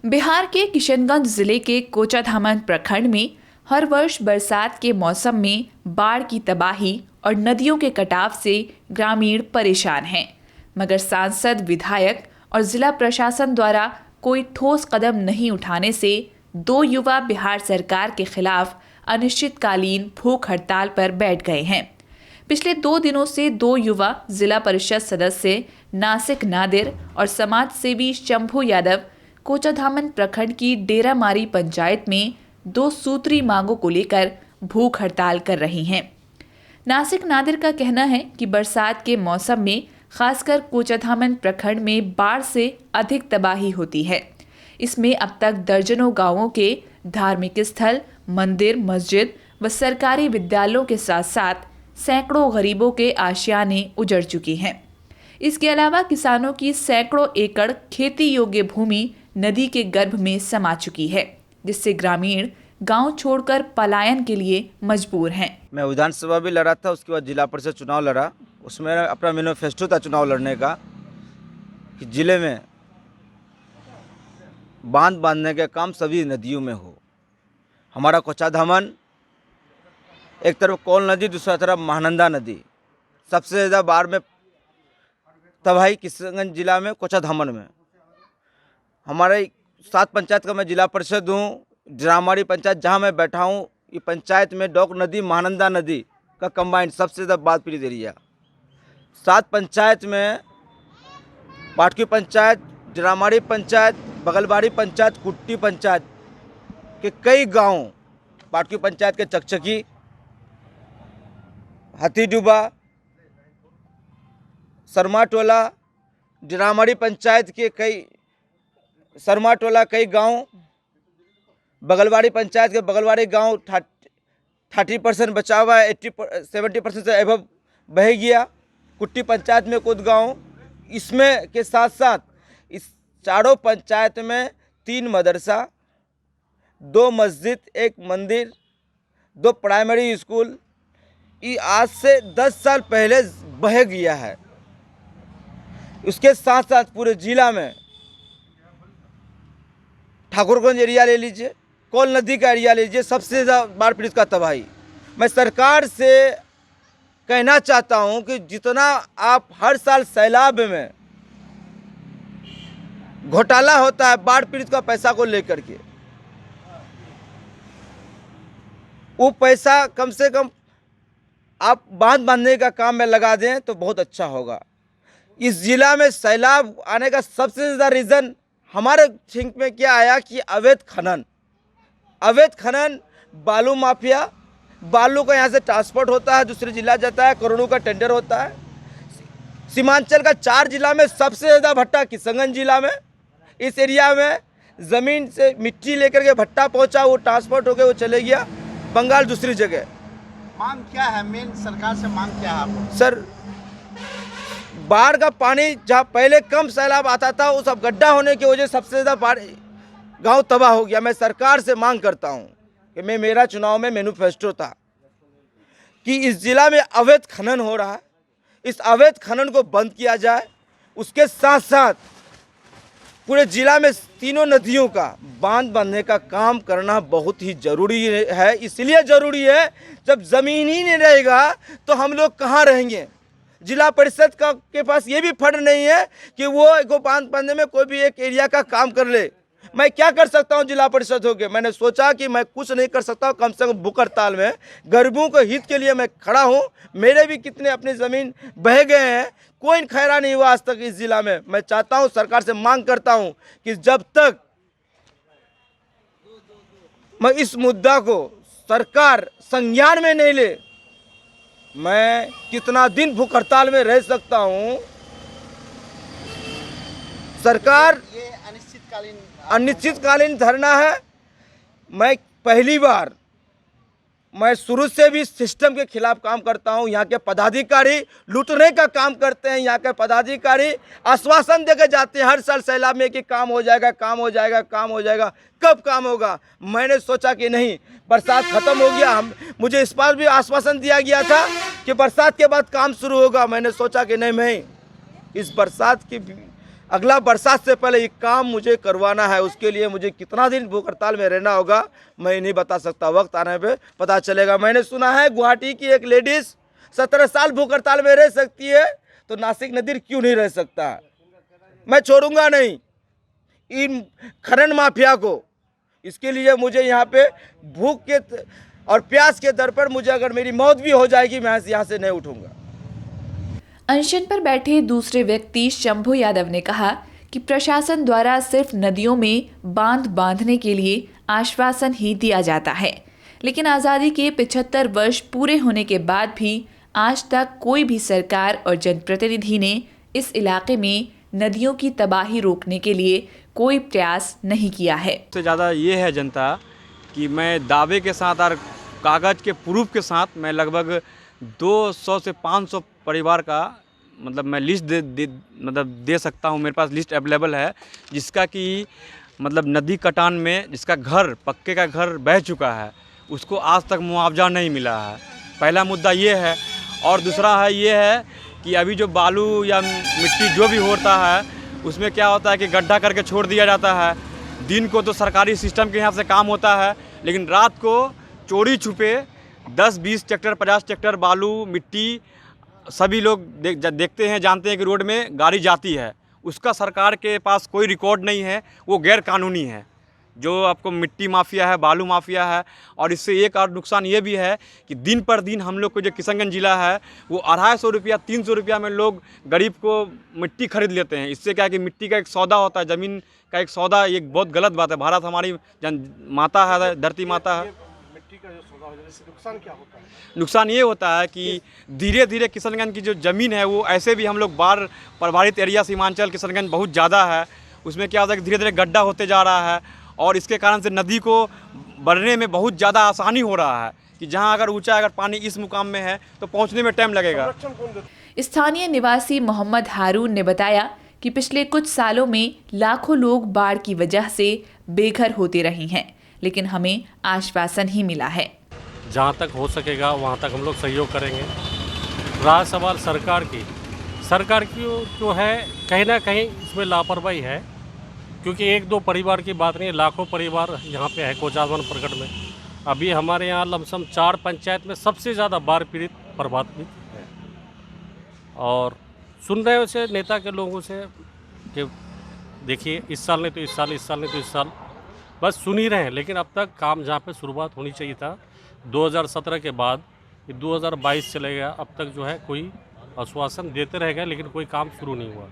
बिहार के किशनगंज जिले के कोचाधामन प्रखंड में हर वर्ष बरसात के मौसम में बाढ़ की तबाही और नदियों के कटाव से ग्रामीण परेशान हैं, मगर सांसद, विधायक और जिला प्रशासन द्वारा कोई ठोस कदम नहीं उठाने से दो युवा बिहार सरकार के खिलाफ अनिश्चितकालीन भूख हड़ताल पर बैठ गए हैं। पिछले 2 दिनों से दो युवा जिला परिषद सदस्य नासिक नादिर और समाज सेवी शंभू यादव कोचाधामन प्रखंड की डेरामारी पंचायत में 2 सूत्री मांगों को लेकर भूख हड़ताल कर रही हैं। नासिक नादिर का कहना है कि बरसात के मौसम में खासकर कोचाधामन प्रखंड में बाढ़ से अधिक तबाही होती है। इसमें अब तक दर्जनों गांवों के धार्मिक स्थल, मंदिर, मस्जिद व सरकारी विद्यालयों के साथ साथ सैकड़ों गरीबों के आशियाने उजड़ चुकी हैं। इसके अलावा किसानों की सैकड़ों एकड़ खेती योग्य भूमि नदी के गर्भ में समा चुकी है, जिससे ग्रामीण गांव छोड़कर पलायन के लिए मजबूर हैं। मैं विधानसभा भी लड़ा था, उसके बाद जिला परिषद चुनाव लड़ा। उसमें अपना मैनिफेस्टो था चुनाव लड़ने का कि जिले में बांध बांधने का काम सभी नदियों में हो। हमारा कोचाधामन एक तरफ कोल नदी, दूसरा तरफ महानंदा नदी। सबसे ज़्यादा बाढ़ में तबाही किशनगंज जिला में कोचाधामन में। हमारे 7 पंचायत का मैं जिला परिषद हूँ। डेरामारी पंचायत जहाँ मैं बैठा हूँ, ये पंचायत में डोक नदी, महानंदा नदी का कंबाइंड सबसे ज़्यादा बाढ़ पीड़ित एरिया। 7 पंचायत में पाटकी पंचायत, डेरामारी पंचायत, बगलबाड़ी पंचायत, कुट्टी पंचायत के कई गांव, पाटकी पंचायत के चकचकी, हाथीडुबा, सरमाटोला, डेरामारी पंचायत के कई सरमाटोला कई गांव, बगलबाड़ी पंचायत के बगलबाड़ी गांव 30% बचा हुआ है, 70% से एबव बह गया। कुट्टी पंचायत में कुछ गांव, इसमें के साथ साथ इस चारों पंचायत में 3 मदरसा, 2 मस्जिद, 1 मंदिर, 2 प्राइमरी स्कूल, ये आज से 10 साल पहले बह गया है। उसके साथ साथ पूरे जिला में ठाकुरगंज एरिया ले लीजिए, कोल नदी का एरिया ले लीजिए, सबसे ज़्यादा बाढ़ पीड़ित का तबाही। मैं सरकार से कहना चाहता हूं कि जितना आप हर साल सैलाब में घोटाला होता है बाढ़ पीड़ित का पैसा को लेकर के, वो पैसा कम से कम आप बांध बांधने का काम में लगा दें तो बहुत अच्छा होगा। इस जिला में सैलाब आने का सबसे ज़्यादा रीज़न हमारे थिंक में क्या आया कि अवैध खनन, बालू माफिया, बालू का यहाँ से ट्रांसपोर्ट होता है, दूसरे जिला जाता है, करोड़ों का टेंडर होता है। सीमांचल का 4 जिला में सबसे ज़्यादा भट्टा किशनगंज जिला में। इस एरिया में ज़मीन से मिट्टी लेकर के भट्टा पहुँचा, वो ट्रांसपोर्ट होकर वो चले गया बंगाल, दूसरी जगह। मांग क्या है, मेन सरकार से मांग क्या है आपको? सर, बाढ़ का पानी जहाँ पहले कम सैलाब आता था, वो सब गड्ढा होने की वजह से सबसे ज़्यादा गांव तबाह हो गया। मैं सरकार से मांग करता हूं कि मेरा चुनाव में मैनिफेस्टो था कि इस जिला में अवैध खनन हो रहा है, इस अवैध खनन को बंद किया जाए। उसके साथ साथ पूरे जिला में तीनों नदियों का बांध बांधने का काम करना बहुत ही ज़रूरी है। इसलिए ज़रूरी है, जब ज़मीन ही नहीं रहेगा तो हम लोग कहाँ रहेंगे। जिला परिषद के पास ये भी फंड नहीं है कि वो बांध बांधने में कोई भी एक एरिया का काम कर ले। मैं क्या कर सकता हूँ जिला परिषद होके? मैंने सोचा कि मैं कुछ नहीं कर सकता हूँ, कम से कम भूख हड़ताल में गरीबों के हित के लिए मैं खड़ा हूँ। मेरे भी कितने अपनी ज़मीन बह गए हैं, कोई खैरा नहीं हुआ आज तक इस जिला में। मैं चाहता हूँ, सरकार से मांग करता हूँ कि जब तक मैं इस मुद्दा को सरकार संज्ञान में नहीं ले, मैं कितना दिन भूख हड़ताल में रह सकता हूँ। सरकार, ये अनिश्चितकालीन धरना है। मैं पहली बार, मैं शुरू से भी सिस्टम के खिलाफ काम करता हूं। यहाँ के पदाधिकारी लूटने का काम करते हैं। यहाँ के पदाधिकारी आश्वासन देकर जाते हैं हर साल सैलाब में कि काम हो जाएगा, काम हो जाएगा, काम हो जाएगा। कब काम होगा? मैंने सोचा कि नहीं, बरसात ख़त्म हो गया। मुझे इस बार भी आश्वासन दिया गया था कि बरसात के बाद काम शुरू होगा। मैंने सोचा कि नहीं, मैं इस बरसात की अगला बरसात से पहले ये काम मुझे करवाना है। उसके लिए मुझे कितना दिन भूख हड़ताल में रहना होगा मैं नहीं बता सकता, वक्त आने पे पता चलेगा। मैंने सुना है गुवाहाटी की एक लेडीज़ 17 साल भूख हड़ताल में रह सकती है, तो नासिक नदीर क्यों नहीं रह सकता? मैं छोड़ूंगा नहीं इन खनन माफिया को। इसके लिए मुझे यहाँ पे भूख के और प्यास के दर पर मुझे अगर मेरी मौत भी हो जाएगी, मैं यहाँ से नहीं उठूंगा। अनशन पर बैठे दूसरे व्यक्ति शंभू यादव ने कहा कि प्रशासन द्वारा सिर्फ नदियों में बांध बांधने के लिए आश्वासन ही दिया जाता है, लेकिन आज़ादी के 75 वर्ष पूरे होने के बाद भी आज तक कोई भी सरकार और जनप्रतिनिधि ने इस इलाके में नदियों की तबाही रोकने के लिए कोई प्रयास नहीं किया है। सबसे ज़्यादा ये है जनता कि मैं दावे के साथ और कागज़ के प्रूफ के साथ मैं लगभग 200 से 500 परिवार का मतलब मैं लिस्ट दे सकता हूँ। मेरे पास लिस्ट अवेलेबल है जिसका कि मतलब नदी कटान में जिसका घर पक्के का घर बह चुका है उसको आज तक मुआवजा नहीं मिला है। पहला मुद्दा ये है। और दूसरा है ये है कि अभी जो बालू या मिट्टी जो भी होता है उसमें क्या होता है कि गड्ढा करके छोड़ दिया जाता है। दिन को तो सरकारी सिस्टम के हिसाब से काम होता है, लेकिन रात को चोरी छुपे 10-20 ट्रैक्टर 50 ट्रैक्टर बालू मिट्टी सभी लोग देखते हैं, जानते हैं कि रोड में गाड़ी जाती है, उसका सरकार के पास कोई रिकॉर्ड नहीं है, वो गैर कानूनी है। जो आपको मिट्टी माफिया है, बालू माफिया है। और इससे एक और नुकसान ये भी है कि दिन पर दिन हम लोग को जो किशनगंज ज़िला है वो 250 रुपया 300 रुपया में लोग गरीब को मिट्टी खरीद लेते हैं। इससे क्या है कि मिट्टी का एक सौदा होता है, ज़मीन का एक सौदा, ये बहुत गलत बात है। भारत हमारी माता है, धरती माता है। मिट्टी का जो सौदा हो जाए इससे नुकसान क्या होता है? नुकसान ये होता है कि धीरे धीरे किशनगंज की जो ज़मीन है वो ऐसे भी हम लोग बाढ़ प्रभावित एरिया सीमांचल किशनगंज बहुत ज़्यादा है, उसमें क्या होता है कि धीरे धीरे गड्ढा होते जा रहा है और इसके कारण से नदी को बढ़ने में बहुत ज़्यादा आसानी हो रहा है कि जहाँ अगर ऊंचा अगर पानी इस मुकाम में है तो पहुँचने में टाइम लगेगा। स्थानीय निवासी मोहम्मद हारून ने बताया कि पिछले कुछ सालों में लाखों लोग बाढ़ की वजह से बेघर होते रहे हैं, लेकिन हमें आश्वासन ही मिला है। जहाँ तक हो सकेगा वहाँ तक हम लोग सहयोग करेंगे। रहा सवाल सरकार की जो है कहीं ना कहीं इसमें लापरवाही है, क्योंकि 1-2 परिवार की बात नहीं, लाखों परिवार यहाँ पे है कोचाधामन प्रखंड में। अभी हमारे यहाँ लमसम 4 पंचायत में सबसे ज़्यादा बाढ़ पीड़ित प्रभावित है। और सुन रहे हो से नेता के लोगों से कि देखिए इस साल नहीं तो इस साल, इस साल नहीं तो इस साल, बस सुन ही रहे हैं। लेकिन अब तक काम जहाँ पे शुरुआत होनी चाहिए था 2017 के बाद 2022 चले गया, अब तक जो है कोई आश्वासन देते रह गए लेकिन कोई काम शुरू नहीं हुआ।